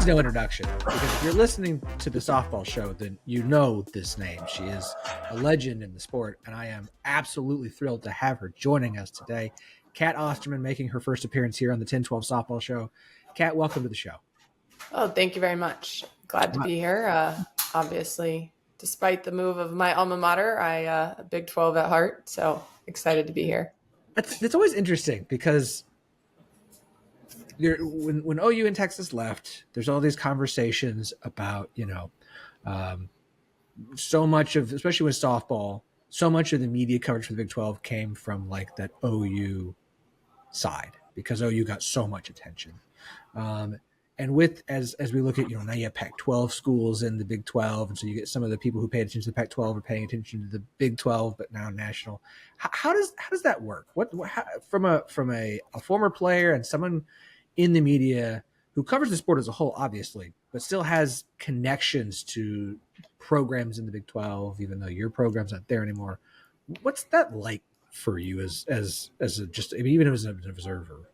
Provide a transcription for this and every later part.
needs no introduction, because if you're listening to the softball show, then you know this name. She is a legend in the sport, and I am absolutely thrilled to have her joining us today. Cat Osterman making her first appearance here on the 1012 softball show. Cat, welcome to the show. Oh, thank you very much. Glad to be here. Obviously, despite the move of my alma mater, I Big 12 at heart, so excited to be here. That's always interesting because when OU and Texas left, there's all these conversations about, so much of, especially with softball, so much of the media coverage for the Big 12 came from like that OU side because OU got so much attention. And with, as we look at, now you have Pac-12 schools in the Big 12, and so you get some of the people who paid attention to the Pac-12 are paying attention to the Big 12, but now national. How does that work? From a former player and someone in the media who covers the sport as a whole, obviously, but still has connections to programs in the Big 12, even though your program's not there anymore. What's that like for you as even as an observer?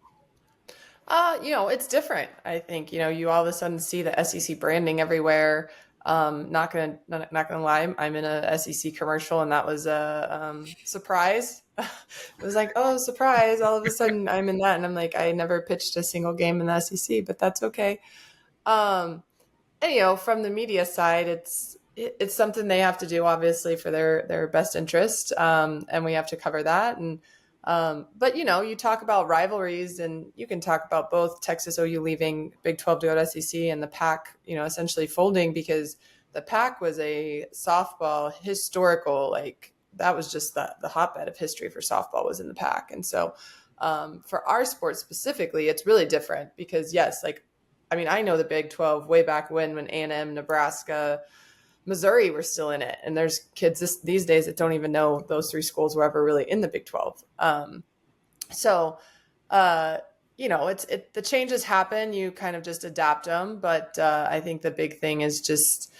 It's different. I think, you all of a sudden see the SEC branding everywhere. Not gonna lie, I'm in a SEC commercial, and that was a surprise. It was like, oh, surprise! All of a sudden, I'm in that, and I'm like, I never pitched a single game in the SEC, but that's okay. And from the media side, it's something they have to do, obviously, for their best interest, and we have to cover that. And but you talk about rivalries, and you can talk about both Texas OU leaving Big 12 to go to SEC and the Pac, essentially folding, because the Pac was a softball historical, like that was just the hotbed of history for softball was in the Pac. And so for our sport specifically, it's really different because yes, I know the Big 12 way back when A&M, Nebraska, Missouri were still in it. And there's kids these days that don't even know those three schools were ever really in the Big 12. The changes happen. You kind of just adapt them. But I think the big thing is just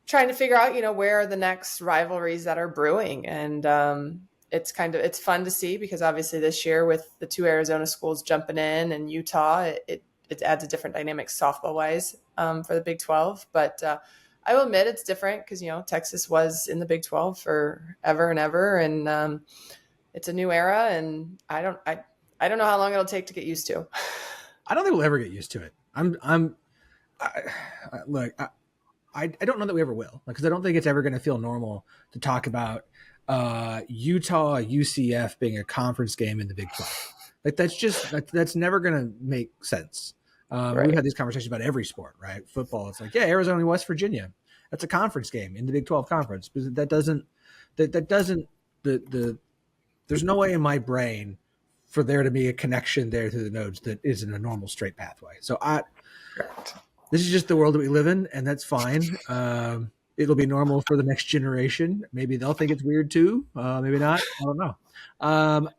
trying to figure out, where are the next rivalries that are brewing. And it's fun to see because obviously this year with the two Arizona schools jumping in and Utah, it adds a different dynamic softball wise for the Big 12. But I will admit it's different because, Texas was in the Big 12 for ever and ever. And it's a new era. And I don't know how long it'll take to get used to. I don't think we'll ever get used to it. I don't know that we ever will, because I don't think it's ever going to feel normal to talk about Utah, UCF being a conference game in the Big 12. Like that's never going to make sense. Right. We've had these conversations about every sport, right? Football, it's like, yeah, Arizona and West Virginia, that's a conference game in the Big 12 conference. Because there's no way in my brain for there to be a connection there to the nodes that isn't a normal straight pathway. So this is just the world that we live in, and that's fine. It'll be normal for the next generation. Maybe they'll think it's weird too. Maybe not. I don't know.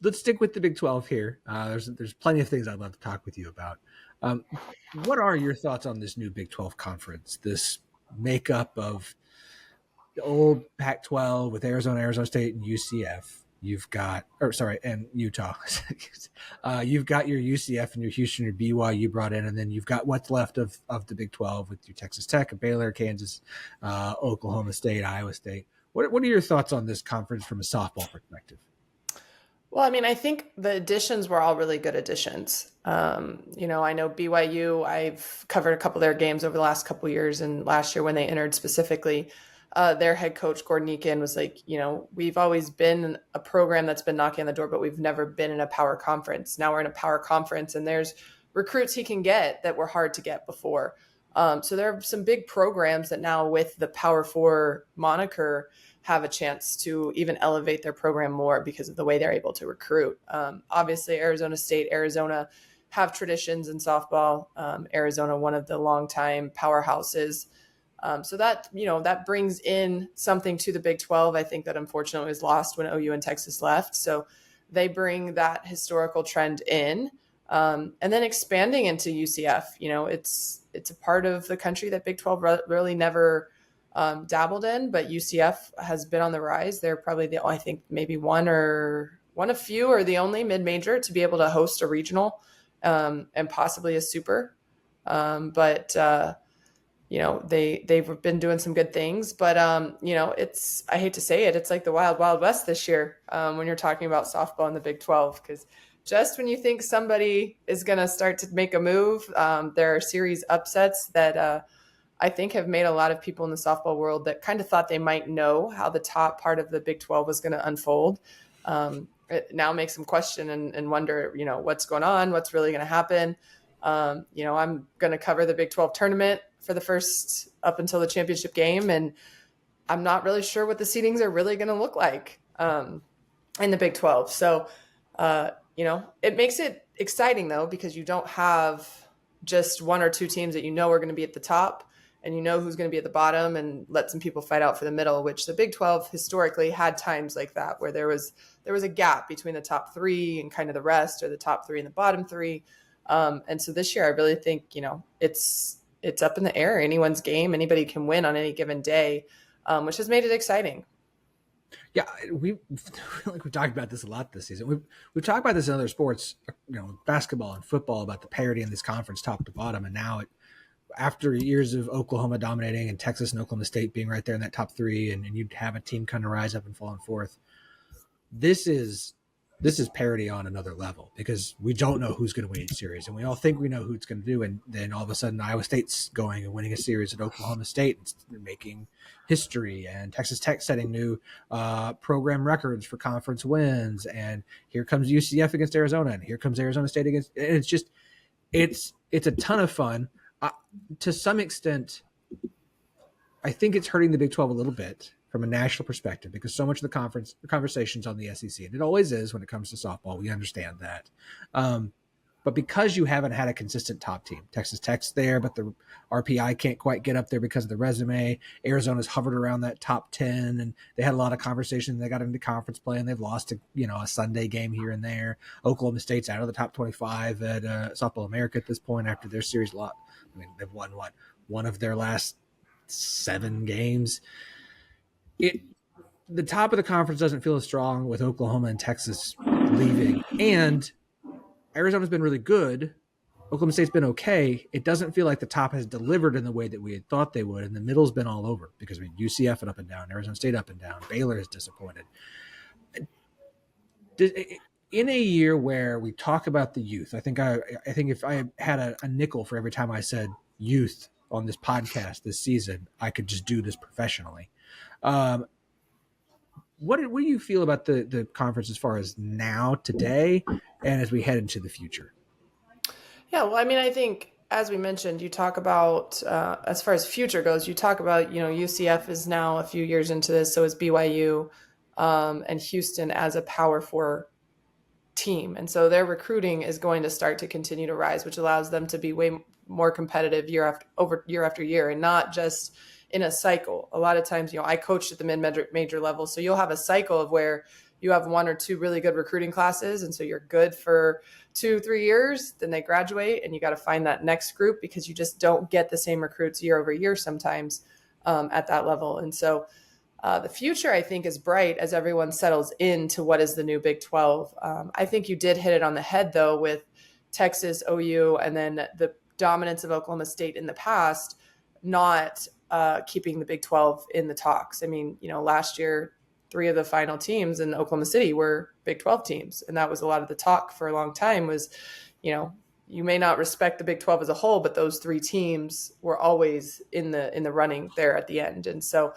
Let's stick with the Big 12 here. There's plenty of things I'd love to talk with you about. What are your thoughts on this new Big 12 conference, this makeup of the old Pac-12 with Arizona, Arizona State, and UCF? And Utah. You've got your UCF and your Houston, your BYU brought in, and then you've got what's left of the Big 12 with your Texas Tech, Baylor, Kansas, Oklahoma State, Iowa State. What are your thoughts on this conference from a softball perspective? Well, I think the additions were all really good additions. I know BYU, I've covered a couple of their games over the last couple of years, and last year when they entered specifically, their head coach, Gordon Eakin, was like, we've always been a program that's been knocking on the door, but we've never been in a power conference. Now we're in a power conference, and there's recruits he can get that were hard to get before. So there are some big programs that now with the Power 4 moniker have a chance to even elevate their program more because of the way they're able to recruit. Obviously, Arizona State, Arizona have traditions in softball. Arizona, one of the longtime powerhouses. So that brings in something to the Big 12, I think, that unfortunately was lost when OU and Texas left. So they bring that historical trend in. And then expanding into UCF, it's a part of the country that Big 12 really never dabbled in, but UCF has been on the rise. They're probably I think maybe one of few or the only mid-major to be able to host a regional and possibly a super. But they've been doing some good things. But it's, I hate to say it, it's like the wild wild west this year, when you're talking about softball in the Big 12, because just when you think somebody is going to start to make a move, there are series upsets that I think have made a lot of people in the softball world that kind of thought they might know how the top part of the Big 12 was going to unfold. It now makes them question and wonder, what's going on, what's really going to happen. I'm going to cover the Big 12 tournament for the first up until the championship game, and I'm not really sure what the seedings are really going to look like in the Big 12. So, it makes it exciting though, because you don't have just one or two teams that are going to be at the top, and who's going to be at the bottom, and let some people fight out for the middle, which the Big 12 historically had times like that, where there was a gap between the top three and kind of the rest, or the top three and the bottom three. And so this year, I really think, it's up in the air. Anyone's game, anybody can win on any given day, which has made it exciting. Yeah, we feel like we've talked about this a lot this season. We've talked about this in other sports, basketball and football, about the parity in this conference, top to bottom, and now after years of Oklahoma dominating and Texas and Oklahoma State being right there in that top three, and you'd have a team kind of rise up and fall in fourth. This is parity on another level, because we don't know who's going to win each series, and we all think we know who it's going to do, and then all of a sudden Iowa State's going and winning a series at Oklahoma State and making history, and Texas Tech setting new program records for conference wins, and here comes UCF against Arizona, and here comes Arizona State against, and it's just it's a ton of fun. To some extent, I think it's hurting the Big 12 a little bit from a national perspective, because so much of the conversation's on the SEC, and it always is when it comes to softball. We understand that. But because you haven't had a consistent top team, Texas Tech's there, but the RPI can't quite get up there because of the resume. Arizona's hovered around that top 10, and they had a lot of conversation. They got into conference play, and they've lost to, a Sunday game here and there. Oklahoma State's out of the top 25 at Softball America at this point after their series lot. I mean, they've won one of their last 7 games. The top of the conference doesn't feel as strong with Oklahoma and Texas leaving, and Arizona's been really good. Oklahoma State's been okay. It doesn't feel like the top has delivered in the way that we had thought they would, and the middle's been all over, because UCF and up and down, Arizona State up and down, Baylor is disappointed. In a year where we talk about the youth, I think if I had a nickel for every time I said youth on this podcast this season, I could just do this professionally. What do you feel about the conference as far as now, today, and as we head into the future? Yeah, well, I mean, I think, as we mentioned, you talk about, as far as future goes, you talk about, UCF is now a few years into this, so is BYU, and Houston as a Power 4 team. And so their recruiting is going to start to continue to rise, which allows them to be way more competitive year after year, and not just in a cycle. A lot of times, I coached at the mid-major level, so you'll have a cycle of where you have 1 or 2 really good recruiting classes, and so you're good for 2-3 years, then they graduate, and you got to find that next group, because you just don't get the same recruits year over year sometimes at that level. And so the future, I think, is bright as everyone settles into what is the new Big 12. I think you did hit it on the head, though, with Texas, OU, and then the dominance of Oklahoma State in the past, not keeping the Big 12 in the talks. I mean, last year, 3 of the final teams in Oklahoma City were Big 12 teams. And that was a lot of the talk for a long time was, you may not respect the Big 12 as a whole, but those 3 teams were always in the running there at the end. And so,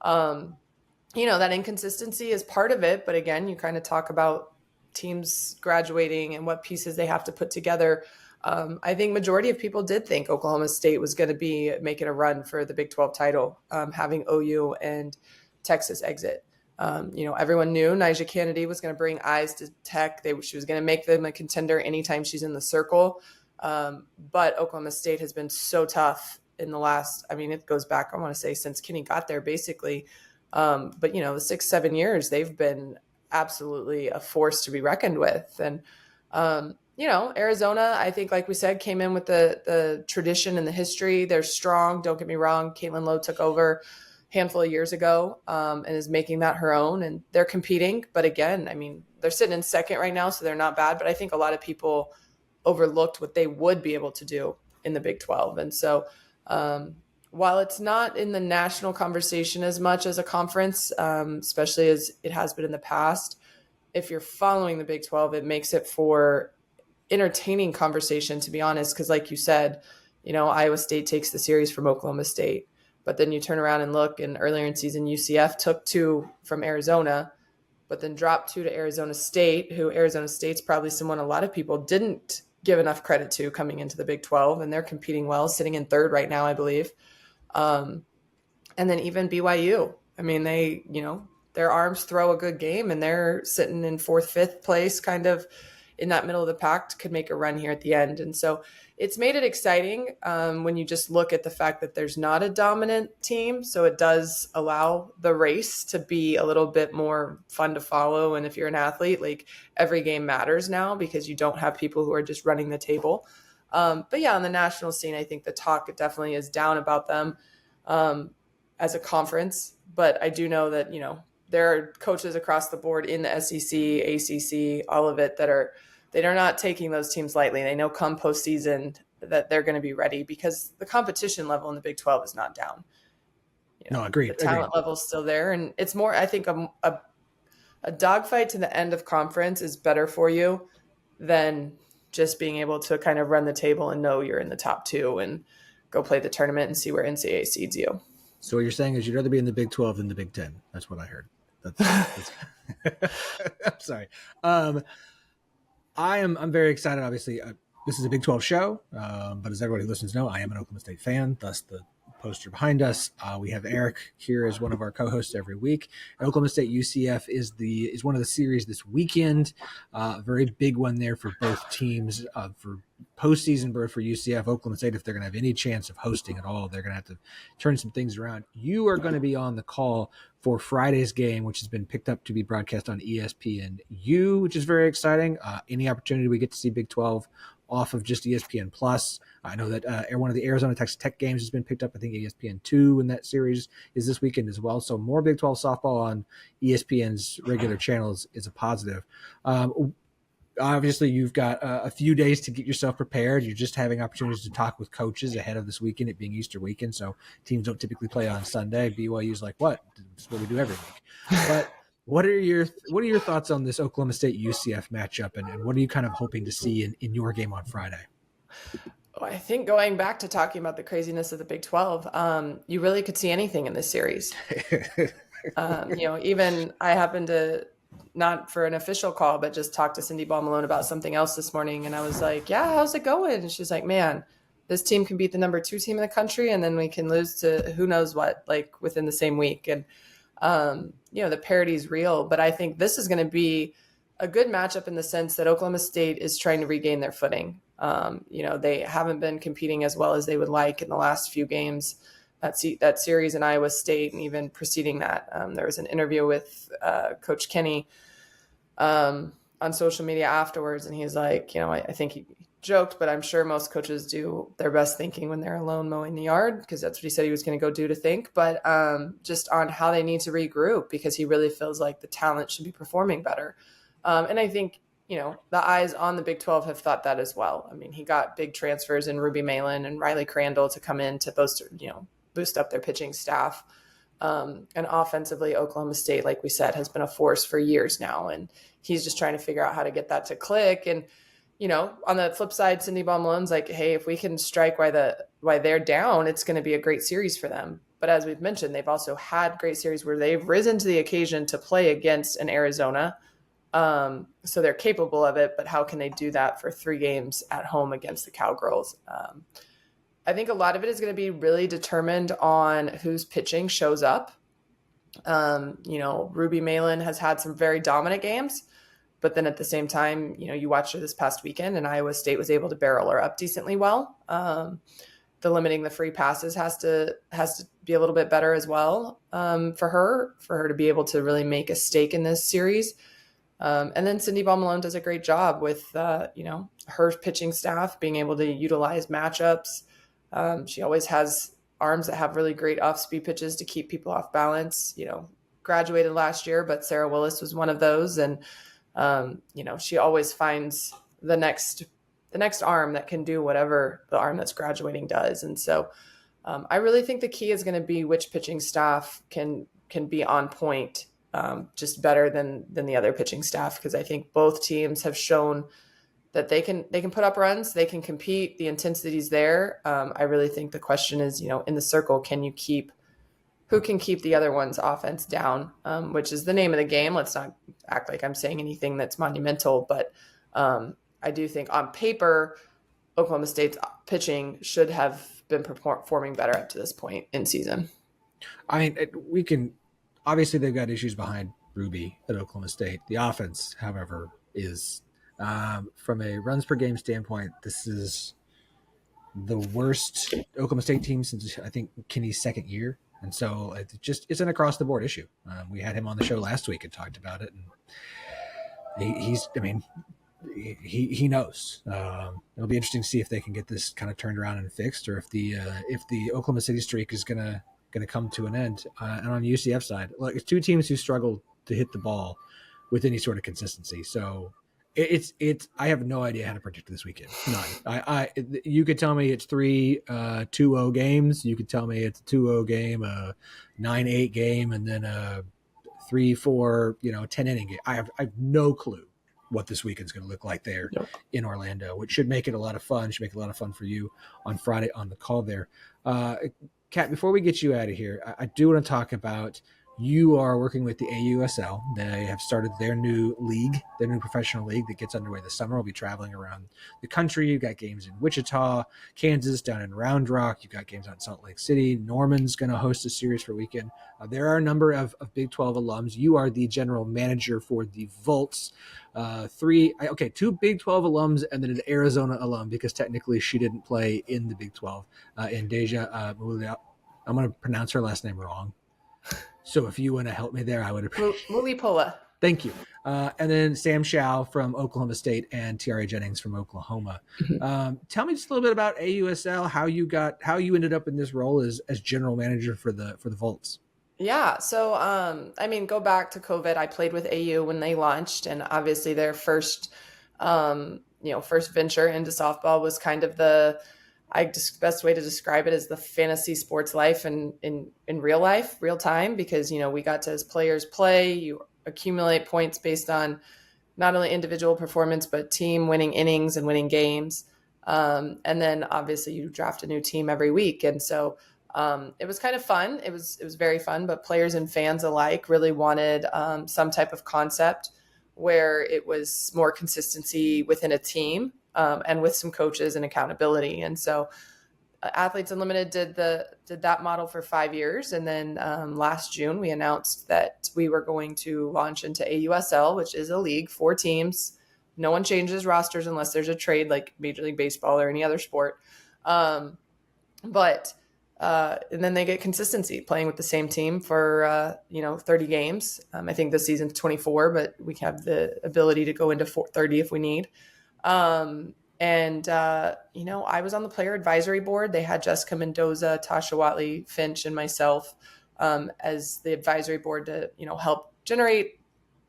that inconsistency is part of it. But again, you kind of talk about teams graduating and what pieces they have to put together. I think majority of people did think Oklahoma State was going to be making a run for the Big 12 title, having OU and Texas exit. Everyone knew Nyjah Kennedy was going to bring eyes to Tech. She was going to make them a contender anytime she's in the circle. But Oklahoma State has been so tough in the last, it goes back, I want to say, since Kenny got there, basically. But, the 6-7 years, they've been absolutely a force to be reckoned with. And, Arizona, I think, like we said, came in with the tradition and the history. They're strong. Don't get me wrong. Caitlin Lowe took over handful of years ago and is making that her own, and they're competing. But again, they're sitting in second right now, so they're not bad. But I think a lot of people overlooked what they would be able to do in the Big 12. And so while it's not in the national conversation as much as a conference, especially as it has been in the past, if you're following the Big 12, it makes it for entertaining conversation, to be honest, because like you said, Iowa State takes the series from Oklahoma State, but then you turn around and look, and earlier in season, UCF took 2 from Arizona, but then dropped 2 to Arizona State, who Arizona State's probably someone a lot of people didn't give enough credit to coming into the Big 12, and they're competing well, sitting in 3rd right now, I believe. And then even BYU. I mean, they, their arms throw a good game, and they're sitting in 4th, 5th place, kind of in that middle of the pack, could make a run here at the end. And so it's made it exciting when you just look at the fact that there's not a dominant team. So it does allow the race to be a little bit more fun to follow. And if you're an athlete, like, every game matters now because you don't have people who are just running the table. But yeah, on the national scene, I think the talk definitely is down about them as a conference. But I do know that, there are coaches across the board in the SEC, ACC, all of it, they are not taking those teams lightly. They know come postseason that they're going to be ready because the competition level in the Big 12 is not down. No, agreed. The talent level is still there. And it's more, I think, a dogfight to the end of conference is better for you than just being able to kind of run the table and know you're in the top 2 and go play the tournament and see where NCAA seeds you. So what you're saying is you'd rather be in the Big 12 than the Big 10. That's what I heard. That's I'm sorry. I'm very excited. Obviously, this is a Big 12 show, but as everybody who listens know, I am an Oklahoma State fan. Thus, the poster behind us. We have Eric here as one of our co-hosts every week. Oklahoma State UCF is one of the series this weekend. A very big one there for both teams. For postseason berth for UCF, Oklahoma State, if they're going to have any chance of hosting at all, they're going to have to turn some things around. You are going to be on the call for Friday's game, which has been picked up to be broadcast on ESPNU, which is very exciting. Any opportunity we get to see Big 12 off of just ESPN Plus. I know that one of the Arizona Texas Tech games has been picked up. I think ESPN2 in that series is this weekend as well. So more Big 12 softball on ESPN's regular channels is a positive. Obviously, you've got a few days to get yourself prepared. You're just having opportunities to talk with coaches ahead of this weekend, it being Easter weekend. So teams don't typically play on Sunday. BYU's like, what? This is what we do every week. But what are your thoughts on this Oklahoma State UCF matchup, and what are you kind of hoping to see in your game on Friday? I think going back to talking about the craziness of the Big 12, you really could see anything in this series. Even I happened to, not for an official call, but just talk to Cindy Ball Malone about something else this morning. And I was like, yeah, how's it going? And she's like, man, this team can beat the number 2 team in the country, and then we can lose to who knows what, like within the same week. And, the parity is real, but I think this is going to be a good matchup in the sense that Oklahoma State is trying to regain their footing. They haven't been competing as well as they would like in the last few games. That series in Iowa State, and even preceding that, there was an interview with Coach Kenny on social media afterwards, and he's like, I think he joked, but I'm sure most coaches do their best thinking when they're alone mowing the yard, because that's what he said he was going to go do to think. But just on how they need to regroup, because he really feels like the talent should be performing better. And I think, the eyes on the Big 12 have thought that as well. I mean, he got big transfers in Ruby Malin and Riley Crandall to come in to boost up their pitching staff. And offensively, Oklahoma State, like we said, has been a force for years now. And he's just trying to figure out how to get that to click. And, on the flip side, Cindy Ball Malone's like, hey, if we can strike while they're down, it's going to be a great series for them. But as we've mentioned, they've also had great series where they've risen to the occasion to play against an Arizona. So they're capable of it, but how can they do that for 3 games at home against the Cowgirls? I think a lot of it is going to be really determined on whose pitching shows up. Ruby Malin has had some very dominant games, but then at the same time, you watched her this past weekend, and Iowa State was able to barrel her up decently well. The limiting the free passes has to be a little bit better as well for her to be able to really make a stake in this series. And then Cindy Ball Malone does a great job with, her pitching staff being able to utilize matchups. She always has arms that have really great off-speed pitches to keep people off balance. Graduated last year, but Sarah Willis was one of those. And, she always finds the next the next arm that can do whatever the arm that's graduating does. And so I really think the key is going to be which pitching staff can be on point, just better than the other pitching staff, because I think both teams have shown that they can put up runs, they can compete, the intensity's there. I really think the question is, in the circle, who can keep the other one's offense down, which is the name of the game. Let's not act like I'm saying anything that's monumental, but I do think on paper, Oklahoma State's pitching should have been performing better up to this point in season. I mean, we can obviously they've got issues behind Ruby at Oklahoma State. The offense, however, is from a runs per game standpoint, this is the worst Oklahoma State team since I think Kinney's second year, and so it's an across the board issue. We had him on the show last week and talked about it, and he knows. It'll be interesting to see if they can get this kind of turned around and fixed, or if the Oklahoma City streak is gonna come to an end. And on the UCF side, look, it's two teams who struggle to hit the ball with any sort of consistency. So it's I have no idea how to predict this weekend. None. You could tell me it's 3 2-0 games. You could tell me it's a 2-0 game, a 9-8 game, and then a 3-4 10 inning game. I have no clue what this weekend's going to look like there in Orlando, which should make it a lot of fun. Should make it a lot of fun for you on Friday on the call there. Kat, before we get you out of here, I do want to talk about you are working with the AUSL. They have started their new league, their new professional league that gets underway this summer. We'll be traveling around the country. You've got games in Wichita, Kansas, down in Round Rock. You've got games out in Salt Lake City. Norman's going to host a series for a weekend. There are a number of Big 12 alums. You are the general manager for the Volts. 2 Big 12 alums and then an Arizona alum, because technically she didn't play in the Big 12. And Deja, I'm going to pronounce her last name wrong. So if you want to help me there, I would appreciate it. Mulipola. Thank you. And then Sam Shao from Oklahoma State and Tiare Jennings from Oklahoma. Tell me just a little bit about AUSL, how you ended up in this role as general manager for the Volts. Yeah. So, go back to COVID. I played with AU when they launched, and obviously their first venture into softball was kind of best way to describe it is the fantasy sports life in real life, real time, because, we got to, as players, play, you accumulate points based on not only individual performance, but team winning innings and winning games. And then obviously you draft a new team every week. And so it was kind of fun. It was very fun, but players and fans alike really wanted some type of concept where it was more consistency within a team. And with some coaches and accountability. And so Athletes Unlimited did that model for 5 years. And then last June, we announced that we were going to launch into AUSL, which is a league, 4 teams. No one changes rosters unless there's a trade like Major League Baseball or any other sport. And then they get consistency playing with the same team for, 30 games. I think this season's 24, but we have the ability to go into 30 if we need. I was on the player advisory board. They had Jessica Mendoza, Tasha Watley, Finch, and myself as the advisory board to, help generate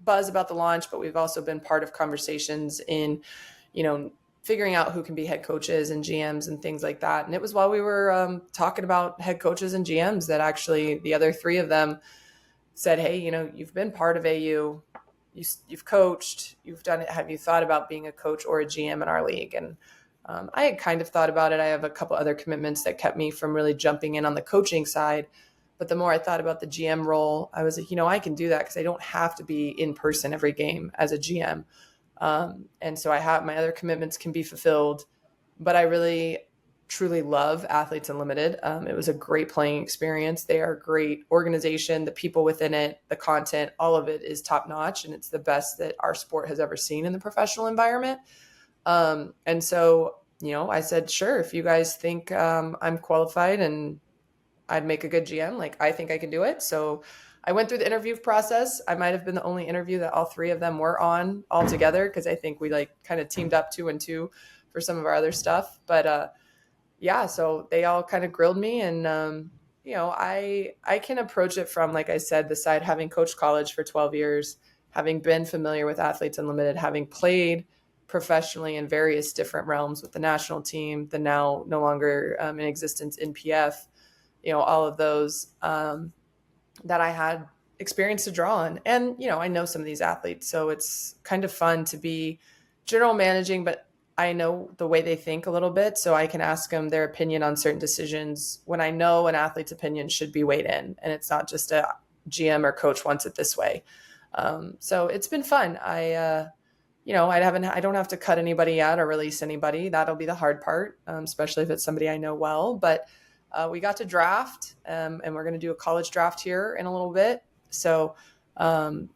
buzz about the launch. But we've also been part of conversations in, figuring out who can be head coaches and GMs and things like that. And it was while we were talking about head coaches and GMs that actually the other 3 of them said, hey, you've been part of AU. You've coached, you've done it. Have you thought about being a coach or a GM in our league? And I had kind of thought about it. I have a couple other commitments that kept me from really jumping in on the coaching side. But the more I thought about the GM role, I was like, I can do that because I don't have to be in person every game as a GM. And so I have my other commitments can be fulfilled, but I really truly love Athletes Unlimited. It was a great playing experience. They are a great organization. The people within it, the content, all of it is top notch. And it's the best that our sport has ever seen in the professional environment. And so, I said, sure, if you guys think I'm qualified and I'd make a good GM, I think I can do it. So I went through the interview process. I might have been the only interview that all 3 of them were on all together, because I think we kind of teamed up 2 and 2 for some of our other stuff. But so they all kind of grilled me, and I can approach it from, like I said, the side, having coached college for 12 years, having been familiar with Athletes Unlimited, having played professionally in various different realms with the national team, the now no longer in existence NPF, all of those that I had experience to draw on. And, I know some of these athletes, so it's kind of fun to be general managing, but I know the way they think a little bit, so I can ask them their opinion on certain decisions when I know an athlete's opinion should be weighed in, and it's not just a GM or coach wants it this way. So it's been fun. I don't have to cut anybody out or release anybody. That'll be the hard part, especially if it's somebody I know well. But we got to draft, and we're going to do a college draft here in a little bit. So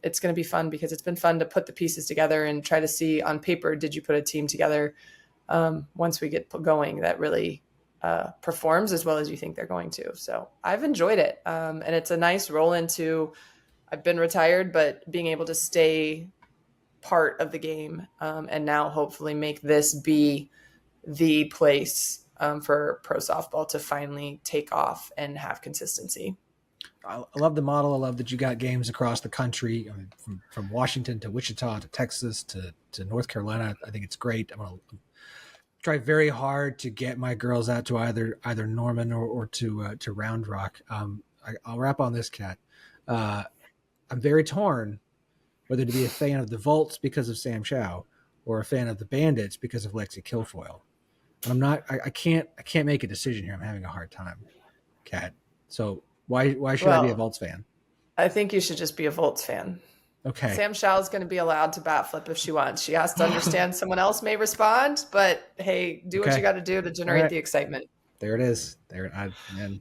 it's going to be fun because it's been fun to put the pieces together and try to see on paper, did you put a team together once we get going that really performs as well as you think they're going to. So I've enjoyed it. And it's a nice roll into, I've been retired, but being able to stay part of the game and now hopefully make this be the place for pro softball to finally take off and have consistency. I love the model. I love that you got games across the country, I mean, from Washington to Wichita to Texas to North Carolina. I think it's great. I'm going to try very hard to get my girls out to either Norman or to Round Rock. I'll wrap on this, Cat. I'm very torn whether to be a fan of the Volts because of Sam Chow or a fan of the Bandits because of Lexi Kilfoyle. And I'm not. I can't make a decision here. I'm having a hard time, Cat. So why should I be a Volts fan? I think you should just be a Volts fan. Okay. Sam Shaw is going to be allowed to bat flip if she wants. She has to understand someone else may respond, but hey, do what you got to do to generate the excitement. There it is. And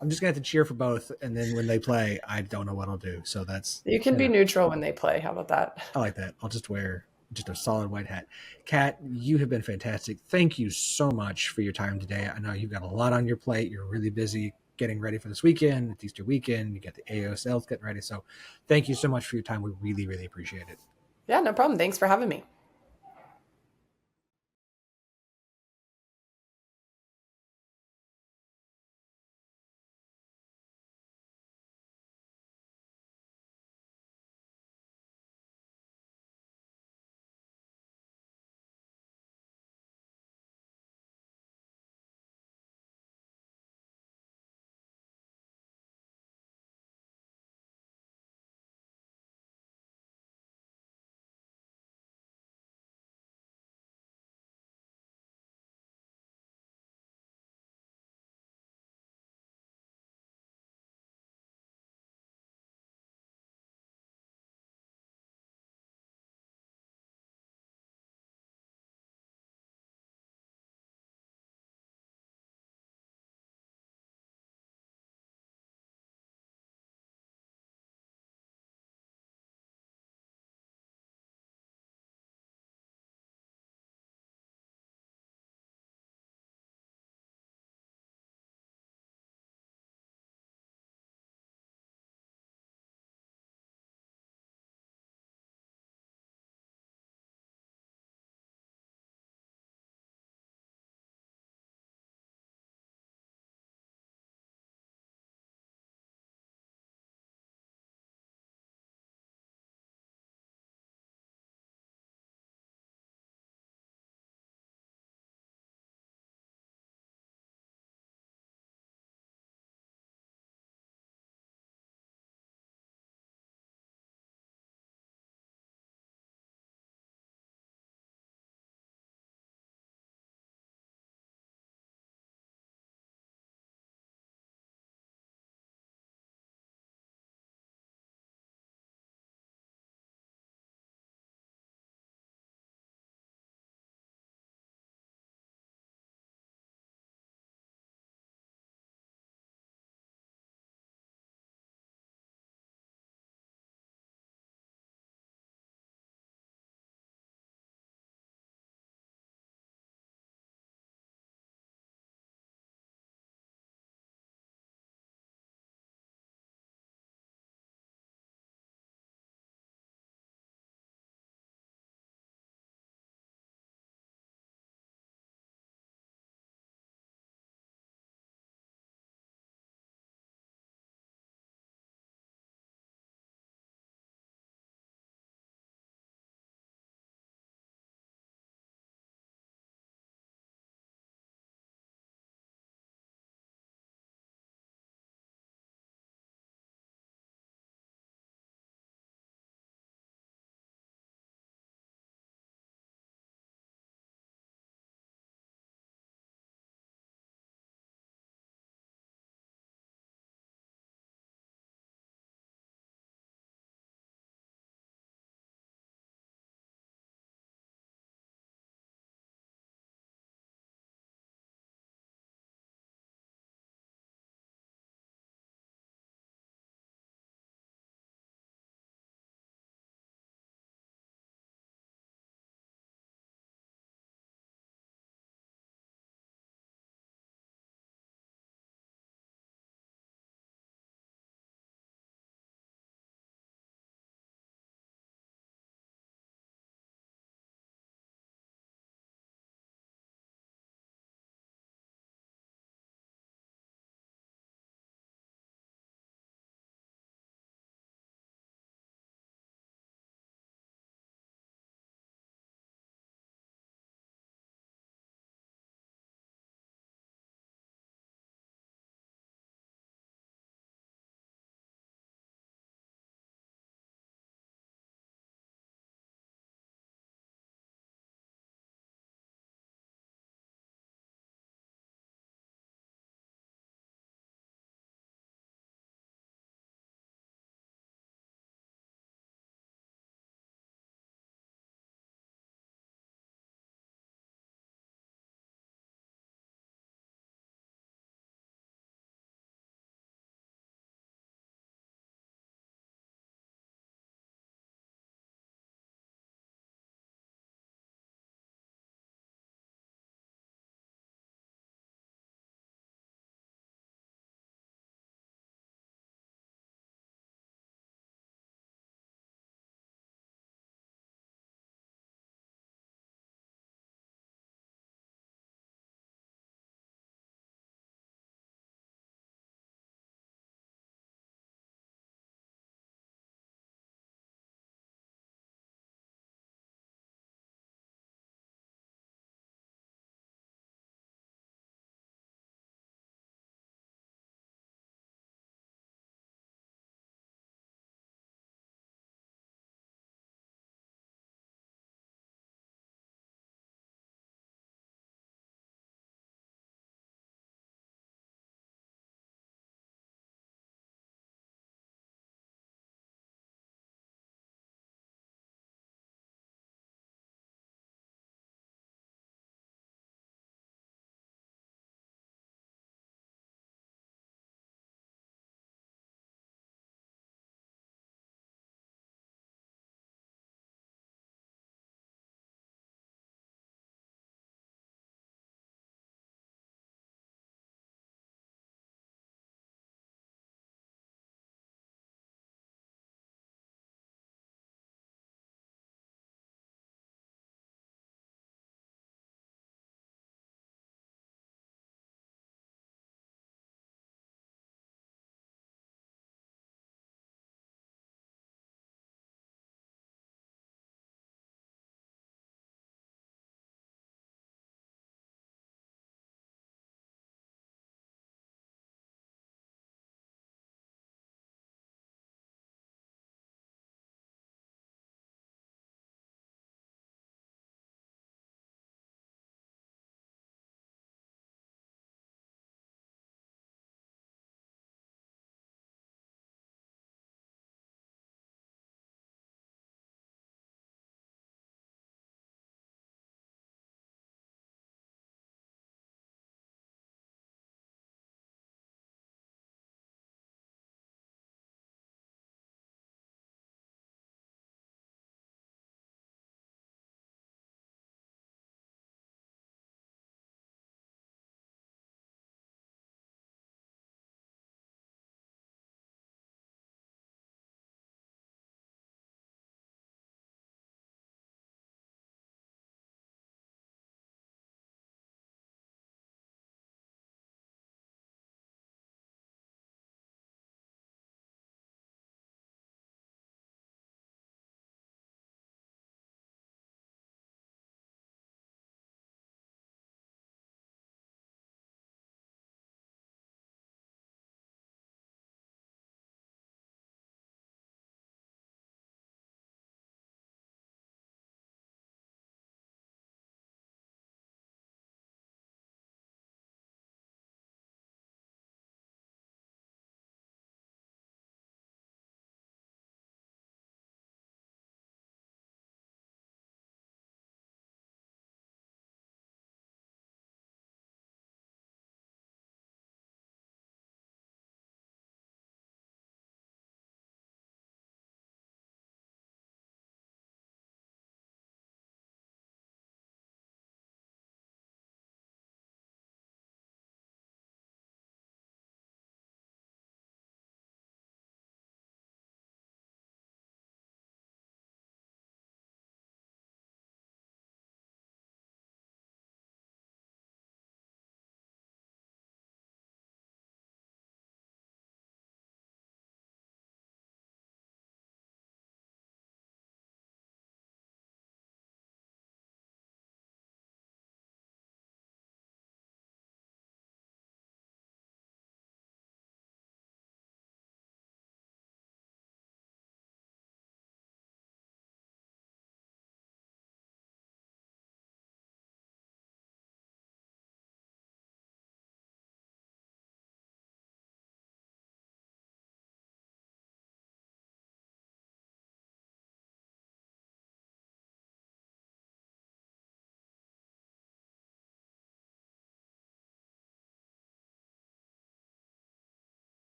I'm just going to have to cheer for both. And then when they play, I don't know what I'll do. So you can be neutral when they play. How about that? I like that. I'll just wear just a solid white hat. Cat, you have been fantastic. Thank you so much for your time today. I know you've got a lot on your plate. You're really busy getting ready for this weekend. It's Easter weekend. You got the AUSL getting ready. So thank you so much for your time. We really, really appreciate it. Yeah, no problem. Thanks for having me.